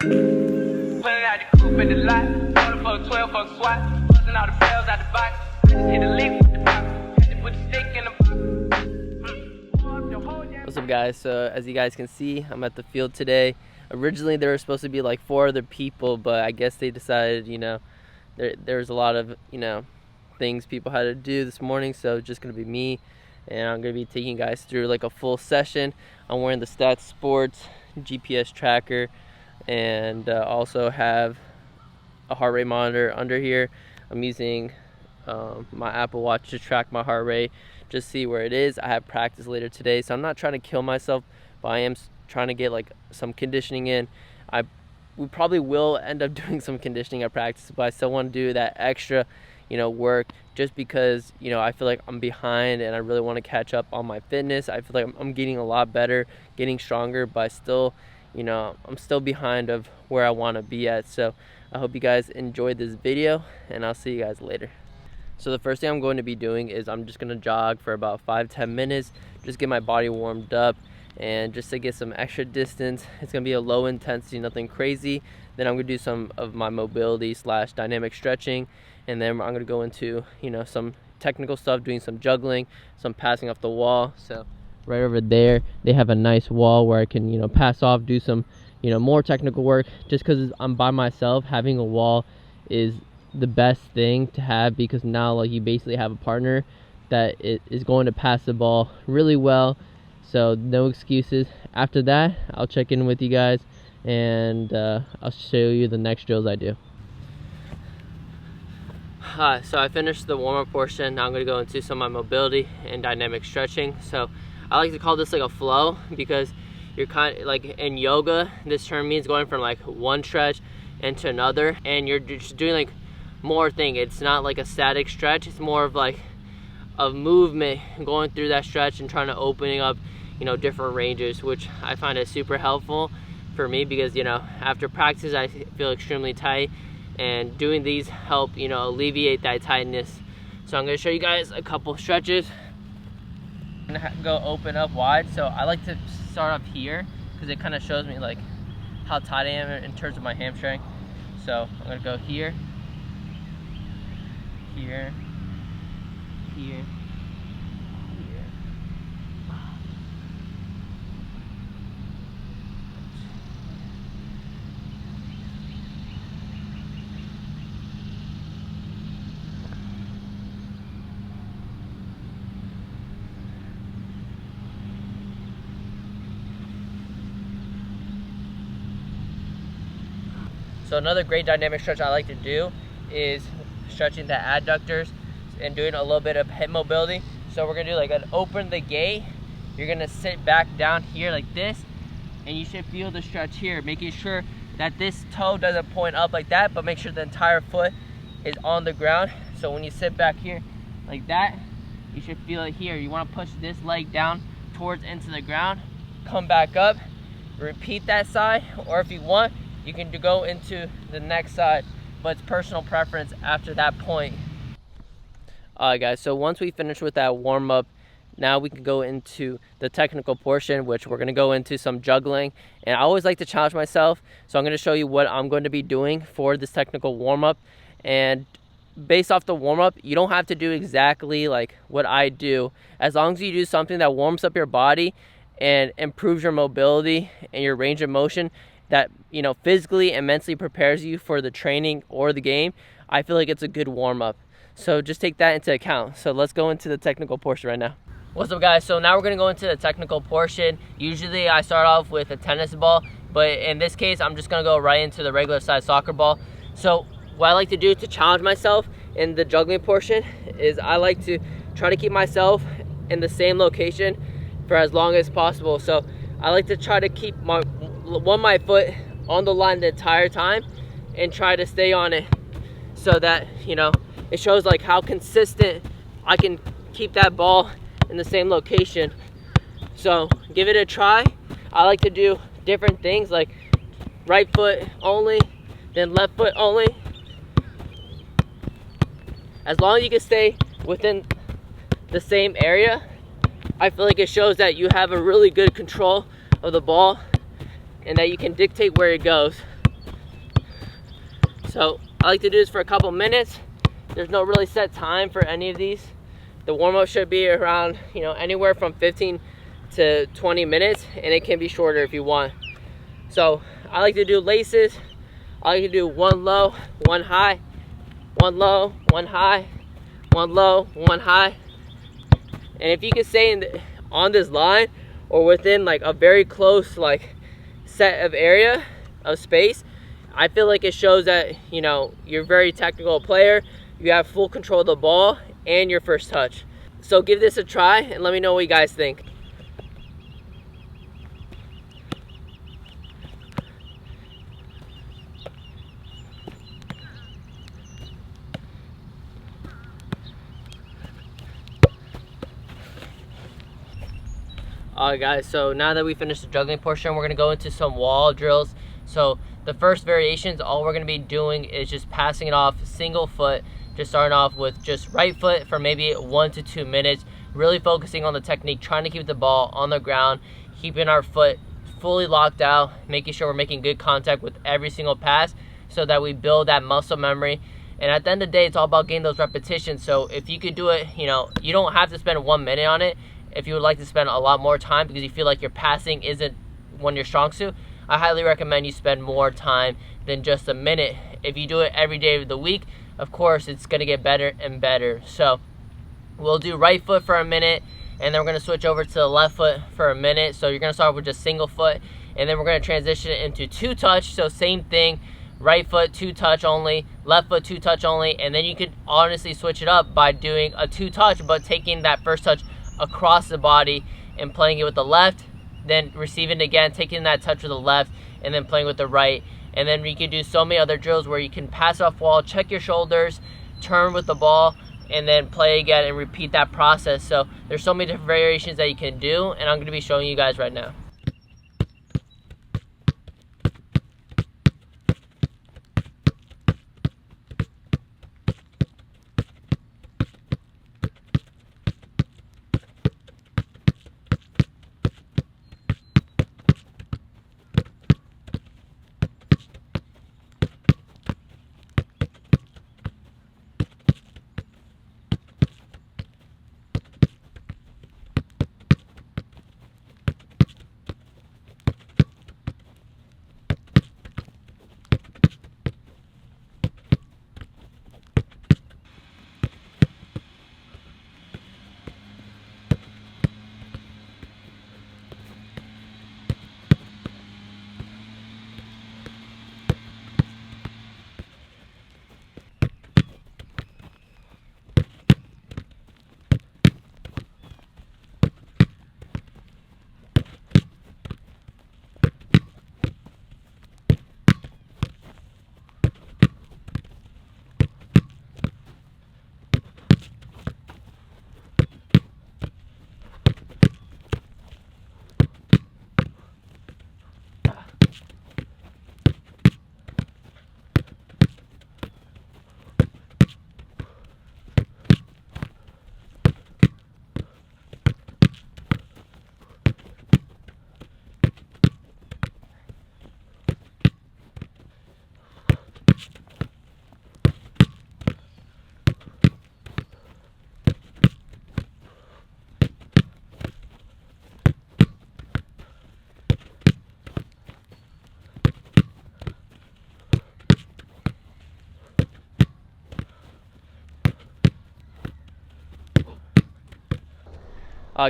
Pulling out the coupe at the lot. Going for 12 for a swat. Busting all the bells out the box. Hit a lick with the box. Had to put the stick in the box. What's up, guys? So as you guys can see, I'm at the field today. Originally there were supposed to be like 4 other people, but I guess they decided, there's a lot of, things people had to do this morning, so it's just gonna be me, and I'm gonna be taking you guys through like a full session. I'm wearing the Stats Sports GPS tracker, and also have a heart rate monitor under here. I'm using my Apple Watch to track my heart rate, just see where it is. I have practice later today, so I'm not trying to kill myself, but I am trying to get like some conditioning in. We probably will end up doing some conditioning at practice, but I still want to do that extra work, just because I feel like I'm behind and I really want to catch up on my fitness. I feel like I'm getting a lot better, getting stronger, but I'm still behind of where I want to be at. So I hope you guys enjoyed this video, and I'll see you guys later. So the first thing I'm going to be doing is I'm just going to jog for about 5-10 minutes, just get my body warmed up, and just to get some extra distance. It's going to be a low intensity, nothing crazy. Then I'm going to do some of my mobility / dynamic stretching, and then I'm going to go into some technical stuff, doing some juggling, some passing off the wall. So right over there they have a nice wall where I can pass off, do some more technical work. Just because I'm by myself, having a wall is the best thing to have, because now like you basically have a partner that is going to pass the ball really well. So no excuses. After that, I'll check in with you guys, and I'll show you the next drills I do. So I finished the warm-up portion. Now I'm going to go into some of my mobility and dynamic stretching. So I like to call this like a flow, because you're kind of like in yoga, this term means going from like one stretch into another, and you're just doing like more thing. It's not like a static stretch, it's more of like a movement going through that stretch and trying to opening up different ranges, which I find is super helpful for me, because after practice I feel extremely tight, and doing these help alleviate that tightness. So I'm going to show you guys a couple stretches. I'm going to go open up wide. So I like to start up here because it kind of shows me like how tight I am in terms of my hamstring. So I'm going to go here, here, here, here. So another great dynamic stretch I like to do is stretching the adductors and doing a little bit of hip mobility. So we're gonna do like an open the gate. You're gonna sit back down here like this, and you should feel the stretch here, making sure that this toe doesn't point up like that, but make sure the entire foot is on the ground. So when you sit back here like that, you should feel it here. You wanna push this leg down towards into the ground, come back up, repeat that side, or if you want, you can go into the next side, but it's personal preference after that point. Alright guys, so once we finish with that warm up, now we can go into the technical portion, which we're going to go into some juggling. And I always like to challenge myself, so I'm going to show you what I'm going to be doing for this technical warm up. And based off the warm up, you don't have to do exactly like what I do, as long as you do something that warms up your body and improves your mobility and your range of motion, that physically and mentally prepares you for the training or the game. I feel like it's a good warm-up, so just take that into account. So let's go into the technical portion right now. What's up guys? So now we're going to go into the technical portion. Usually I start off with a tennis ball, but in this case I'm just going to go right into the regular size soccer ball. So what I like to do to challenge myself in the juggling portion is I like to try to keep myself in the same location for as long as possible. So I like to try to keep my foot on the line the entire time and try to stay on it, so that it shows like how consistent I can keep that ball in the same location. So give it a try. I like to do different things, like right foot only, then left foot only. As long as you can stay within the same area, I feel like it shows that you have a really good control of the ball and that you can dictate where it goes. So I like to do this for a couple minutes. There's no really set time for any of these. The warm-up should be around, anywhere from 15 to 20 minutes, and it can be shorter if you want. So I like to do laces. I like to do one low, one high, one low, one high, one low, one high. And if you can stay on this line or within like a very close set of area of space, I feel like it shows that you're a very technical player. You have full control of the ball and your first touch. So give this a try and let me know what you guys think. Alright guys, so now that we finished the juggling portion, we're going to go into some wall drills. So the first variations, all we're going to be doing is just passing it off single foot, just starting off with just right foot for maybe 1 to 2 minutes, really focusing on the technique, trying to keep the ball on the ground, keeping our foot fully locked out, making sure we're making good contact with every single pass so that we build that muscle memory. And at the end of the day, it's all about getting those repetitions. So if you could do it, you don't have to spend 1 minute on it. If you would like to spend a lot more time because you feel like your passing isn't one of your strong suit, I highly recommend you spend more time than just a minute. If you do it every day of the week, of course, it's going to get better and better. So we'll do right foot for a minute, and then we're going to switch over to the left foot for a minute. So you're going to start with just single foot, and then we're going to transition it into 2 touch. So same thing, right foot 2 touch only, left foot 2 touch only, and then you could honestly switch it up by doing a 2 touch, but taking that first touch across the body and playing it with the left, then receiving again, taking that touch with the left, and then playing with the right. And then you can do so many other drills where you can pass off wall, check your shoulders, turn with the ball, and then play again and repeat that process. So there's so many different variations that you can do, and I'm going to be showing you guys right now.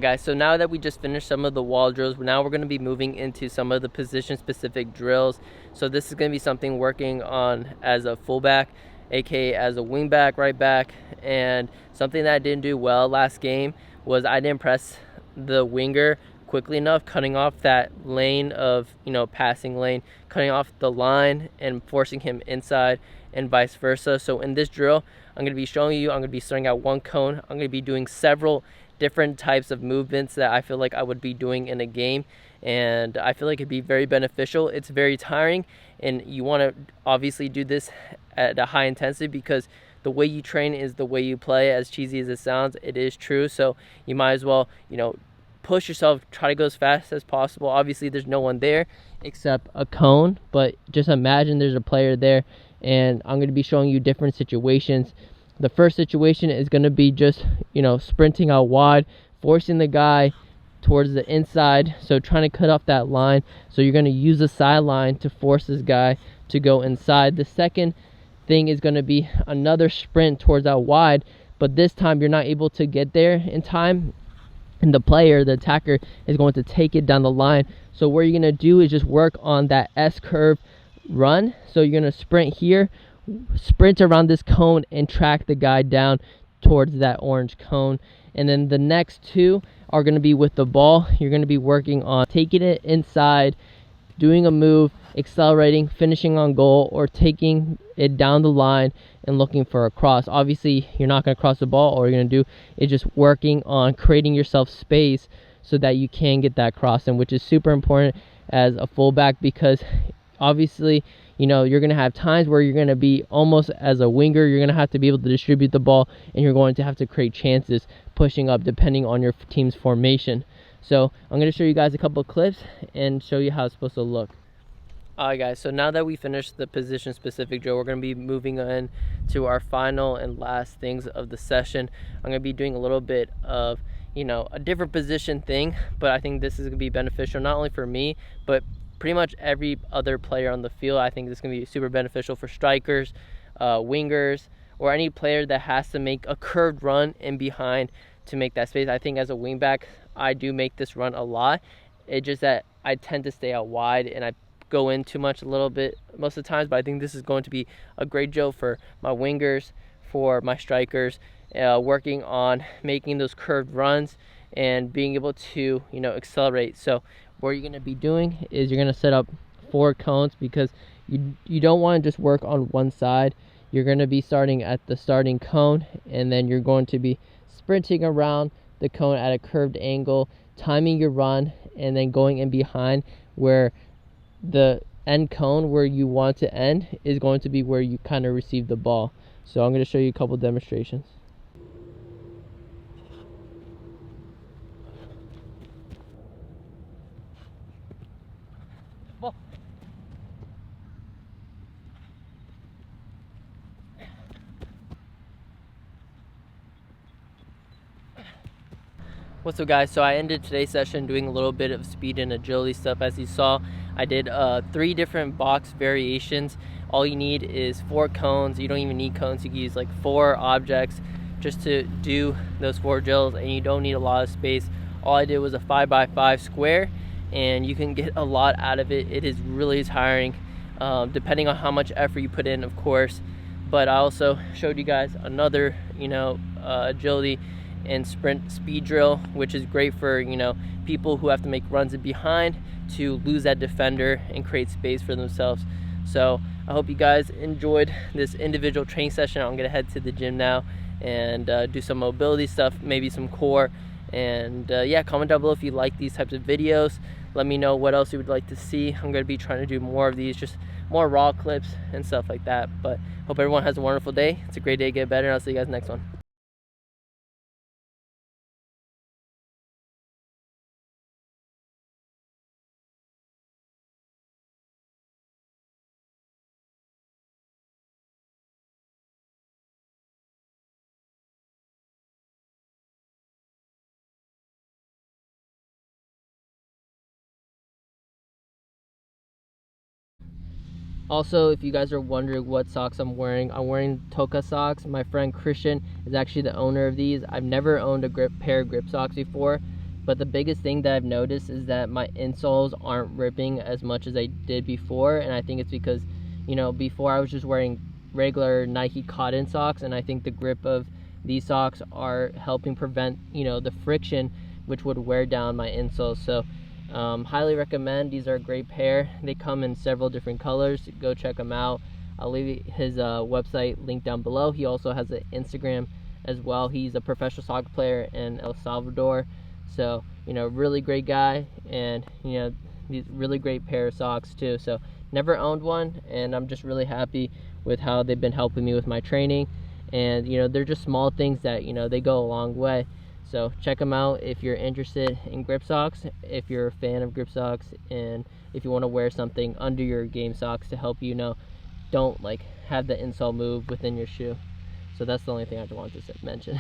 Guys, so now that we just finished some of the wall drills, now we're going to be moving into some of the position specific drills. So this is going to be something working on as a fullback, aka as a wingback, right back. And something that I didn't do well last game was I didn't press the winger quickly enough, cutting off that lane of, passing lane, cutting off the line and forcing him inside and vice versa. So in this drill, I'm going to be showing you, I'm going to be starting at one cone. I'm going to be doing several different types of movements that I feel like I would be doing in a game, and I feel like it'd be very beneficial. It's very tiring, and you want to obviously do this at a high intensity because the way you train is the way you play. As cheesy as it sounds, it is true. So you might as well, push yourself, try to go as fast as possible. Obviously there's no one there except a cone, but just imagine there's a player there and I'm going to be showing you different situations. The first situation is going to be just, sprinting out wide, forcing the guy towards the inside, so trying to cut off that line. So you're going to use the sideline to force this guy to go inside. The second thing is going to be another sprint towards out wide, but this time you're not able to get there in time, and the attacker, is going to take it down the line. So what you're going to do is just work on that S curve run. So you're going to sprint here, sprint around this cone, and track the guy down towards that orange cone. And then the next two are going to be with the ball. You're going to be working on taking it inside, doing a move, accelerating, finishing on goal, or taking it down the line and looking for a cross. Obviously, you're not going to cross the ball. All you're going to do is just working on creating yourself space so that you can get that cross in, which is super important as a fullback, because obviously, you're going to have times where you're going to be almost as a winger. You're going to have to be able to distribute the ball, and you're going to have to create chances pushing up depending on your team's formation. So I'm going to show you guys a couple of clips and show you how it's supposed to look. Alright guys, so now that we finished the position specific drill, we're going to be moving on to our final and last things of the session. I'm going to be doing a little bit of, a different position thing, but I think this is going to be beneficial not only for me, but pretty much every other player on the field. I think this is going to be super beneficial for strikers, wingers, or any player that has to make a curved run in behind to make that space. I think as a wingback, I do make this run a lot. It's just that I tend to stay out wide and I go in too much a little bit most of the times, but I think this is going to be a great drill for my wingers, for my strikers, working on making those curved runs and being able to accelerate. So what you're going to be doing is you're going to set up 4 cones, because you don't want to just work on one side. You're going to be starting at the starting cone, and then you're going to be sprinting around the cone at a curved angle, timing your run, and then going in behind where the end cone where you want to end is going to be where you kind of receive the ball. So I'm going to show you a couple demonstrations. Ball. What's up guys, so I ended today's session doing a little bit of speed and agility stuff. As you saw, I did 3 different box variations. All you need is 4 cones. You don't even need cones. You can use like 4 objects just to do those 4 drills, and you don't need a lot of space. All I did was a 5x5 square, and you can get a lot out of it. It is really tiring, depending on how much effort you put in, of course. But I also showed you guys another agility and sprint speed drill, which is great for people who have to make runs in behind to lose that defender and create space for themselves. So I hope you guys enjoyed this individual training session. I'm gonna head to the gym now and do some mobility stuff, maybe some core, and yeah, comment down below if you like these types of videos. Let me know what else you would like to see. I'm gonna be trying to do more of these, just more raw clips and stuff like that. But hope everyone has a wonderful day. It's a great day, get better, and I'll see you guys next one. Also, if you guys are wondering what socks I'm wearing Toka socks. My friend Christian is actually the owner of these. I've never owned a pair of grip socks before, but the biggest thing that I've noticed is that my insoles aren't ripping as much as I did before, and I think it's because, before I was just wearing regular Nike cotton socks, and I think the grip of these socks are helping prevent, the friction which would wear down my insoles. So highly recommend. These are a great pair. They come in several different colors. Go check them out. I'll leave his website linked down below. He also has an Instagram as well. He's a professional soccer player in El Salvador. So, really great guy, and these really great pair of socks too. So never owned one, and I'm just really happy with how they've been helping me with my training. And they're just small things that they go a long way. So check them out if you're interested in grip socks, if you're a fan of grip socks, and if you want to wear something under your game socks to help don't like have the insole move within your shoe. So that's the only thing I wanted to mention.